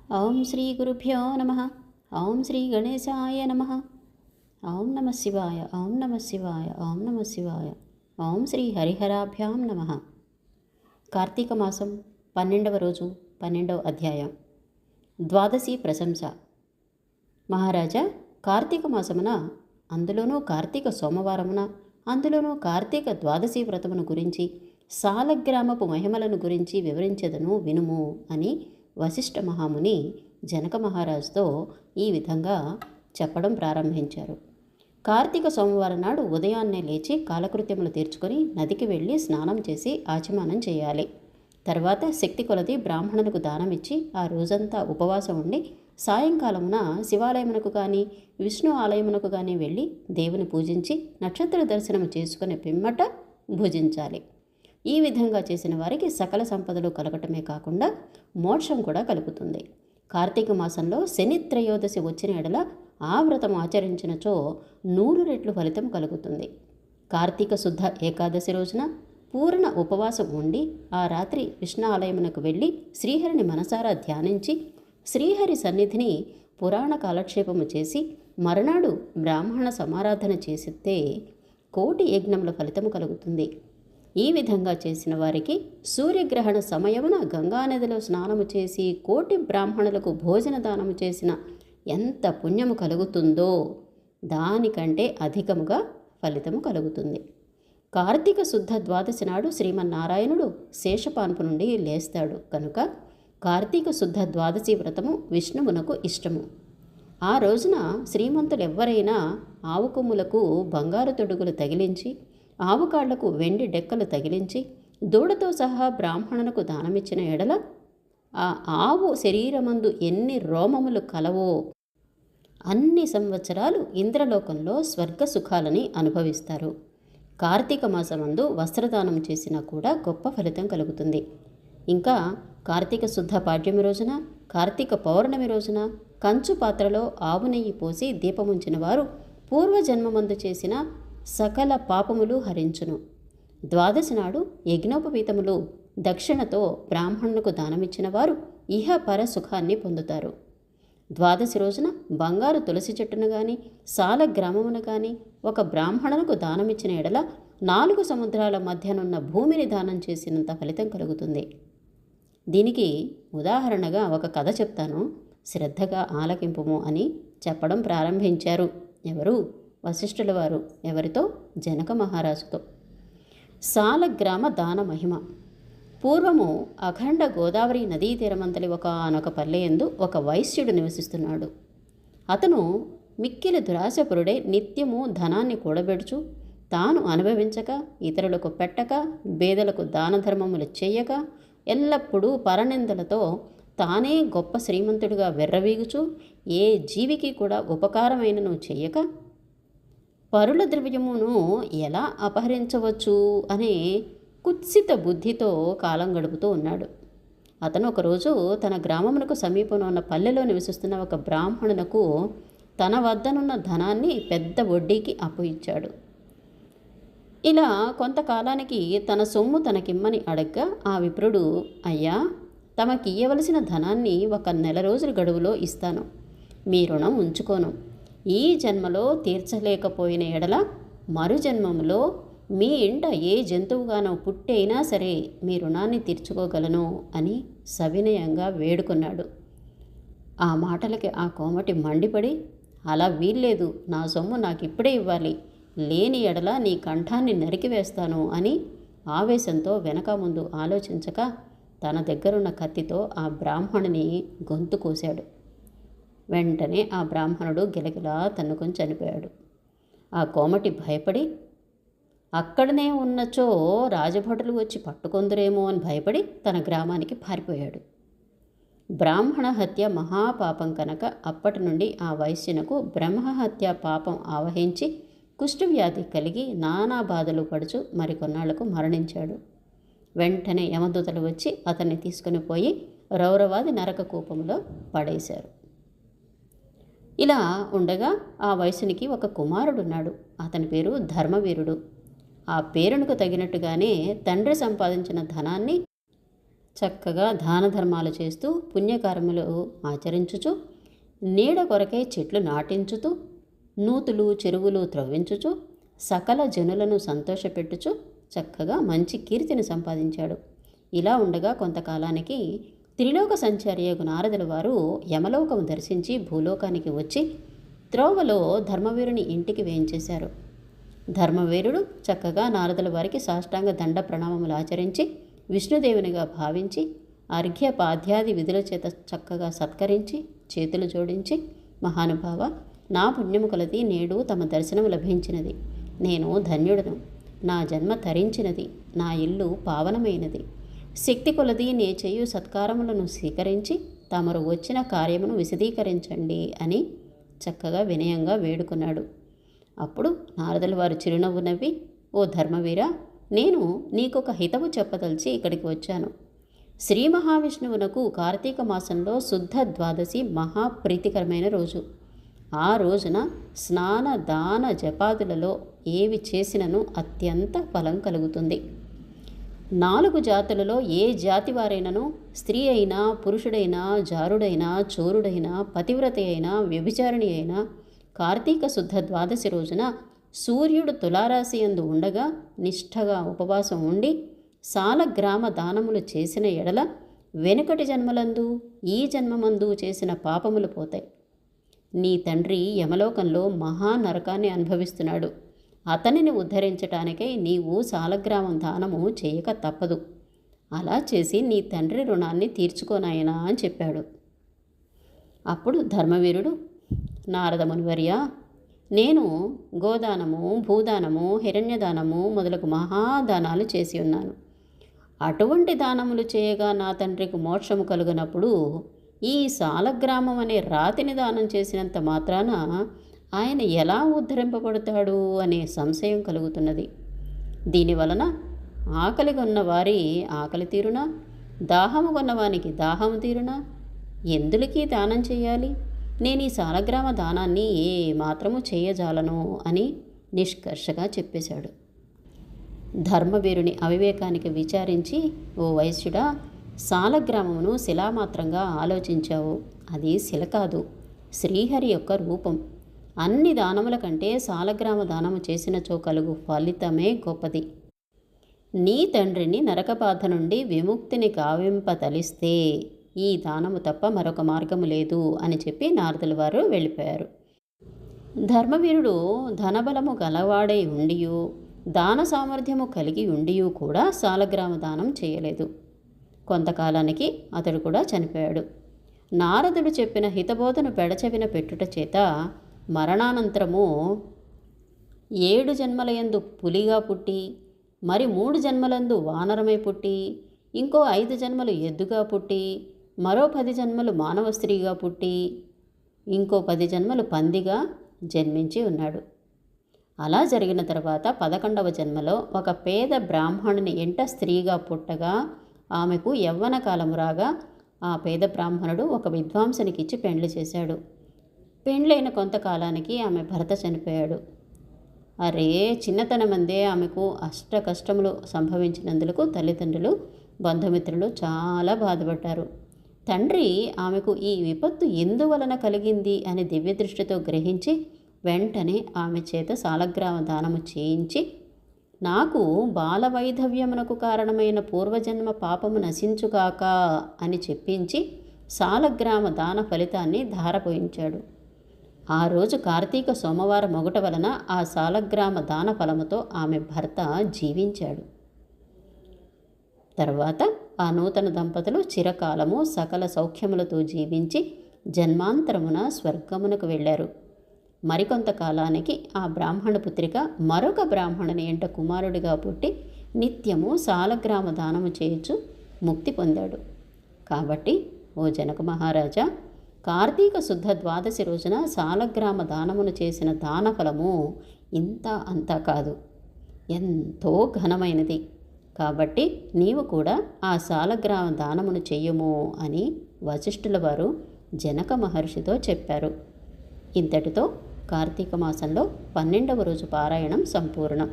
ఓం శ్రీ గురుభ్యో నమ. ఓం శ్రీ గణేశాయ నమ. ఓం నమ శివాయ. ఓం నమ శివాయ. ఓం నమ శివాయ. ఓం శ్రీ హరిహరాభ్యాం నమ. కార్తీక మాసం 12వ రోజు 12వ అధ్యాయం. ద్వాదశి ప్రశంస. మహారాజా, కార్తీక మాసమున, అందులోనూ కార్తీక సోమవారమున, అందులోనూ కార్తీక ద్వాదశి వ్రతమును గురించి, సాలగ్రామపు మహిమలను గురించి వివరించెదను వినుము అని వశిష్ఠ మహాముని జనక మహారాజుతో ఈ విధంగా చెప్పడం ప్రారంభించారు. కార్తీక సోమవారం నాడు ఉదయాన్నే లేచి కాలకృత్యములు తీర్చుకొని నదికి వెళ్ళి స్నానం చేసి ఆచమనం చేయాలి. తర్వాత శక్తి కొలది బ్రాహ్మణులకు దానమిచ్చి ఆ రోజంతా ఉపవాసం ఉండి సాయంకాలమున శివాలయమునకు కానీ విష్ణు ఆలయమునకు కానీ వెళ్ళి దేవుని పూజించి నక్షత్ర దర్శనము చేసుకునే పిమ్మట భుజించాలి. ఈ విధంగా చేసిన వారికి సకల సంపదలు కలగటమే కాకుండా మోక్షం కూడా కలుగుతుంది. కార్తీక మాసంలో శని త్రయోదశి వచ్చిన ఎడల ఆ వ్రతం ఆచరించినచో 100 రెట్లు ఫలితం కలుగుతుంది. కార్తీక శుద్ధ ఏకాదశి రోజున పూర్ణ ఉపవాసం ఉండి ఆ రాత్రి విష్ణు ఆలయమునకు వెళ్ళి శ్రీహరిని మనసారా ధ్యానించి శ్రీహరి సన్నిధిని పురాణ కాలక్షేపము చేసి మరునాడు బ్రాహ్మణ సమారాధన చేసితే 1,000,000 యజ్ఞముల ఫలితము కలుగుతుంది. ఈ విధంగా చేసిన వారికి సూర్యగ్రహణ సమయమున గంగానదిలో స్నానము చేసి 1,000,000 బ్రాహ్మణులకు భోజన దానము చేసిన ఎంత పుణ్యము కలుగుతుందో దానికంటే అధికముగా ఫలితము కలుగుతుంది. కార్తీక శుద్ధ ద్వాదశి నాడు శ్రీమన్నారాయణుడు శేషపాన్పు నుండి లేస్తాడు కనుక కార్తీక శుద్ధ ద్వాదశి వ్రతము విష్ణువునకు ఇష్టము. ఆ రోజున శ్రీమంతులెవ్వరైనా ఆవు కొమ్ములకు బంగారు తొడుగులు తగిలించి ఆవు కాళ్లకు వెండి డెక్కలు తగిలించి దూడతో సహా బ్రాహ్మణునకు దానమిచ్చిన ఎడల ఆ ఆవు శరీరమందు ఎన్ని రోమములు కలవో అన్ని సంవత్సరాలు ఇంద్రలోకంలో స్వర్గ సుఖాలని అనుభవిస్తారు. కార్తీక మాసమందు వస్త్రదానం చేసినా కూడా గొప్ప ఫలితం కలుగుతుంది. ఇంకా కార్తీక శుద్ధ పాడ్యమి రోజున, కార్తీక పౌర్ణమి రోజున కంచు పాత్రలో ఆవు నెయ్యి పోసి దీపముంచిన వారు పూర్వజన్మమందు చేసిన సకల పాపములు హరించును. ద్వాదశి నాడు యజ్ఞోపవీతములు దక్షిణతో బ్రాహ్మణులకు దానమిచ్చిన వారు ఇహ పర సుఖాన్ని పొందుతారు. ద్వాదశి రోజున బంగారు తులసి చెట్టును కానీ సాల గ్రామమును కానీ ఒక బ్రాహ్మణులకు దానమిచ్చిన ఎడల 4 సముద్రాల మధ్యనున్న భూమిని దానం చేసినంత ఫలితం కలుగుతుంది. దీనికి ఉదాహరణగా ఒక కథ చెప్తాను, శ్రద్ధగా ఆలకింపుము అని చెప్పడం ప్రారంభించారు. ఎవరు? వశిష్ఠుల వారు. ఎవరితో? జనక మహారాజుతో. సాలగ్రామ దాన మహిమ. పూర్వము అఖండ గోదావరి నదీ తీరమంతలి ఒకనొక పల్లెయందు ఒక వైశ్యుడు నివసిస్తున్నాడు. అతను మిక్కిలి దురాశపరుడే నిత్యము ధనాన్ని కూడబెడుచు తాను అనుభవించక ఇతరులకు పెట్టక బేదలకు దాన ధర్మములు చెయ్యక ఎల్లప్పుడూ పరనిందలతో తానే గొప్ప శ్రీమంతుడిగా వెర్రవీగుచు ఏ జీవికి కూడా ఉపకారమైనను చెయ్యక పరుల ద్రవ్యమును ఎలా అపహరించవచ్చు అనే కుత్సిత బుద్ధితో కాలం గడుపుతూ ఉన్నాడు. అతను ఒకరోజు తన గ్రామమునకు సమీపంలో ఉన్న పల్లెలో నివసిస్తున్న ఒక బ్రాహ్మణునకు తన వద్దనున్న ధనాన్ని పెద్ద వడ్డీకి అప్పు ఇచ్చాడు. ఇలా కొంతకాలానికి తన సొమ్ము తనకిమ్మని అడగ్గా ఆ విప్రుడు, అయ్యా, తమకియ్యవలసిన ధనాన్ని 1 నెల రోజుల గడువులో ఇస్తాను, మీ రుణం ఉంచుకోను. ఈ జన్మలో తీర్చలేకపోయిన ఎడల మరు జన్మములో మీ ఇంట ఏ జంతువుగానో పుట్టైనా సరే మీ రుణాన్ని తీర్చుకోగలను అని సవినయంగా వేడుకున్నాడు. ఆ మాటలకి ఆ కోమటి మండిపడి, అలా వీల్లేదు, నా సొమ్ము నాకిప్పుడే ఇవ్వాలి, లేని ఎడల నీ కంఠాన్ని నరికివేస్తాను అని ఆవేశంతో వెనక ముందు ఆలోచించక తన దగ్గరున్న కత్తితో ఆ బ్రాహ్మణుని గొంతు కోశాడు. వెంటనే ఆ బ్రాహ్మణుడు గిలగిలా తన్నుకొని చనిపోయాడు. ఆ కోమటి భయపడి అక్కడనే ఉన్నచో రాజభటులు వచ్చి పట్టుకొందురేమో అని భయపడి తన గ్రామానికి పారిపోయాడు. బ్రాహ్మణ హత్య మహాపాపం కనుక అప్పటి నుండి ఆ వైశ్యునకు బ్రహ్మహత్య పాపం ఆవహించి కుష్ఠవ్యాధి కలిగి నానా బాధలు పడుచు మరికొన్నాళ్లకు మరణించాడు. వెంటనే యమదూతలు వచ్చి అతన్ని తీసుకుని పోయి రౌరవాది నరక కూపంలో పడేశారు. ఇలా ఉండగా ఆ వయసునికి ఒక కుమారుడున్నాడు. అతని పేరు ధర్మవీరుడు. ఆ పేరునకు తగినట్టుగానే తండ్రి సంపాదించిన ధనాన్ని చక్కగా దాన ధర్మాలు చేస్తూ పుణ్యకర్మలు ఆచరించుచు, నీడ కొరకై చెట్లు నాటించుతూ, నూతులు చెరువులు త్రవ్వించుచు, సకల జనులను సంతోషపెట్టుచు చక్కగా మంచి కీర్తిని సంపాదించాడు. ఇలా ఉండగా కొంతకాలానికి త్రిలోక సంచారియగు నారదుల వారు యమలోకము దర్శించి భూలోకానికి వచ్చి త్రోవలో ధర్మవీరుని ఇంటికి వేయించేశారు. ధర్మవీరుడు చక్కగా నారదుల వారికి సాష్టాంగ దండ ప్రణామములు ఆచరించి విష్ణుదేవునిగా భావించి అర్ఘ్య పాద్యాది విధుల చేత చక్కగా సత్కరించి చేతులు జోడించి, మహానుభావ, నా పుణ్యము కొలది నేడు తమ దర్శనము లభించినది. నేను ధన్యుడను. నా జన్మ తరించినది. నా ఇల్లు పావనమైనది. శక్తి కొలది నే చేయు సత్కారములను స్వీకరించి తమరు వచ్చిన కార్యమును విశదీకరించండి అని చక్కగా వినయంగా వేడుకున్నాడు. అప్పుడు నారదుల వారు చిరునవ్వు నవ్వి, ఓ ధర్మవీర, నేను నీకొక హితవు చెప్పదలిచి ఇక్కడికి వచ్చాను. శ్రీ మహావిష్ణువునకు కార్తీక మాసంలో శుద్ధ ద్వాదశి మహాప్రీతికరమైన రోజు. ఆ రోజున స్నాన దాన జపాదులలో ఏవి చేసినను అత్యంత ఫలం కలుగుతుంది. 4 జాతులలో ఏ జాతి వారైనను, స్త్రీ అయినా, పురుషుడైనా, జారుడైనా, చోరుడైనా, పతివ్రత అయినా, వ్యభిచారిణి అయినా, కార్తీక శుద్ధ ద్వాదశి రోజున సూర్యుడు తులారాశి యందు ఉండగా నిష్ఠగా ఉపవాసం ఉండి సాలగ్రామ దానములు చేసిన ఎడల వెనుకటి జన్మలందు ఈ జన్మమందు చేసిన పాపములు పోతాయి. నీ తండ్రి యమలోకంలో మహానరకాన్ని అనుభవిస్తున్నాడు. అతనిని ఉద్ధరించటానికై నీవు సాలగ్రామం దానము చేయక తప్పదు. అలా చేసి నీ తండ్రి రుణాన్ని తీర్చుకోనాయనా అని చెప్పాడు. అప్పుడు ధర్మవీరుడు, నారద మునివర్య, నేను గోదానము, భూదానము, హిరణ్యదానము మొదలగు మహాదానాలు చేసి ఉన్నాను. అటువంటి దానములు చేయగా నా తండ్రికి మోక్షము కలుగునప్పుడు ఈ సాలగ్రామం అనే రాతిని దానం చేసినంత మాత్రాన ఆయన ఎలా ఉద్ధరింపబడతాడు అనే సంశయం కలుగుతున్నది. దీనివలన ఆకలి కొన్న వారి ఆకలి తీరునా, దాహము కొన్నవానికి దాహము తీరునా, ఎందులకి దానం చేయాలి? నేను ఈ సాలగ్రామ దానాన్ని ఏ మాత్రము చేయజాలను అని నిష్కర్షగా చెప్పేశాడు. ధర్మవీరుని అవివేకానికి విచారించి, ఓ వైశ్యుడా, సాలగ్రామమును శిలామాత్రంగా ఆలోచించావు. అది శిల కాదు, శ్రీహరి యొక్క రూపం. అన్ని దానముల కంటే సాలగ్రామ దానము చేసినచో కలుగు ఫలితమే గొప్పది. నీ తండ్రిని నరకబాధ నుండి విముక్తిని కావింపతలిస్తే ఈ దానము తప్ప మరొక మార్గము లేదు అని చెప్పి నారదుల వారు వెళ్ళిపోయారు. ధర్మవీరుడు ధనబలము గలవాడై ఉండియు దాన సామర్థ్యము కలిగి ఉండియు కూడా సాలగ్రామ దానం చేయలేదు. కొంతకాలానికి అతడు కూడా చనిపోయాడు. నారదుడు చెప్పిన హితబోధను పెడచెవిన పెట్టుట చేత మరణానంతరము 7 జన్మలయందు పులిగా పుట్టి, మరి 3 జన్మలందు వానరమై పుట్టి, ఇంకో 5 జన్మలు ఎద్దుగా పుట్టి, మరో 10 జన్మలు మానవ స్త్రీగా పుట్టి, ఇంకో 10 జన్మలు పందిగా జన్మించి ఉన్నాడు. అలా జరిగిన తర్వాత 11వ జన్మలో ఒక పేద బ్రాహ్మణుని ఎంట స్త్రీగా పుట్టగా ఆమెకు యవ్వన కాలము రాగా ఆ పేద బ్రాహ్మణుడు ఒక విద్వాంసునికి ఇచ్చి పెండ్లి చేశాడు. పెండ్లైన కొంతకాలానికి ఆమె భర్త చనిపోయాడు. అరే, చిన్నతనమందే ఆమెకు అష్ట కష్టములు సంభవించినందుకు తల్లిదండ్రులు, బంధుమిత్రులు చాలా బాధపడ్డారు. తండ్రి ఆమెకు ఈ విపత్తు ఎందువలన కలిగింది అని దివ్య దృష్టితో గ్రహించి వెంటనే ఆమె చేత సాలగ్రామ దానము చేయించి, నాకు బాలవైధవ్యమునకు కారణమైన పూర్వజన్మ పాపము నశించుగాక అని చెప్పించి సాలగ్రామ దాన ఫలితాన్ని ధారపోయించాడు. ఆ రోజు కార్తీక సోమవారం మొగట వలన ఆ సాలగ్రామ దాన ఫలముతో ఆమె భర్త జీవించాడు. తర్వాత ఆ నూతన దంపతులు చిరకాలము సకల సౌఖ్యములతో జీవించి జన్మాంతరమున స్వర్గమునకు వెళ్ళారు. మరికొంతకాలానికి ఆ బ్రాహ్మణ పుత్రిక మరొక బ్రాహ్మణుని ఎంట కుమారుడిగా పుట్టి నిత్యము సాలగ్రామ దానము చేయొచ్చు ముక్తి పొందాడు. కాబట్టి ఓ జనక మహారాజా, కార్తీక శుద్ధ ద్వాదశి రోజున సాలగ్రామ దానమును చేసిన దాన ఫలము ఇంత అంతా కాదు, ఎంతో ఘనమైనది. కాబట్టి నీవు కూడా ఆ సాలగ్రామ దానమును చెయ్యము అని వశిష్ఠుల వారు జనక మహర్షితో చెప్పారు. ఇంతటితో కార్తీక మాసంలో 12వ రోజు పారాయణం సంపూర్ణం.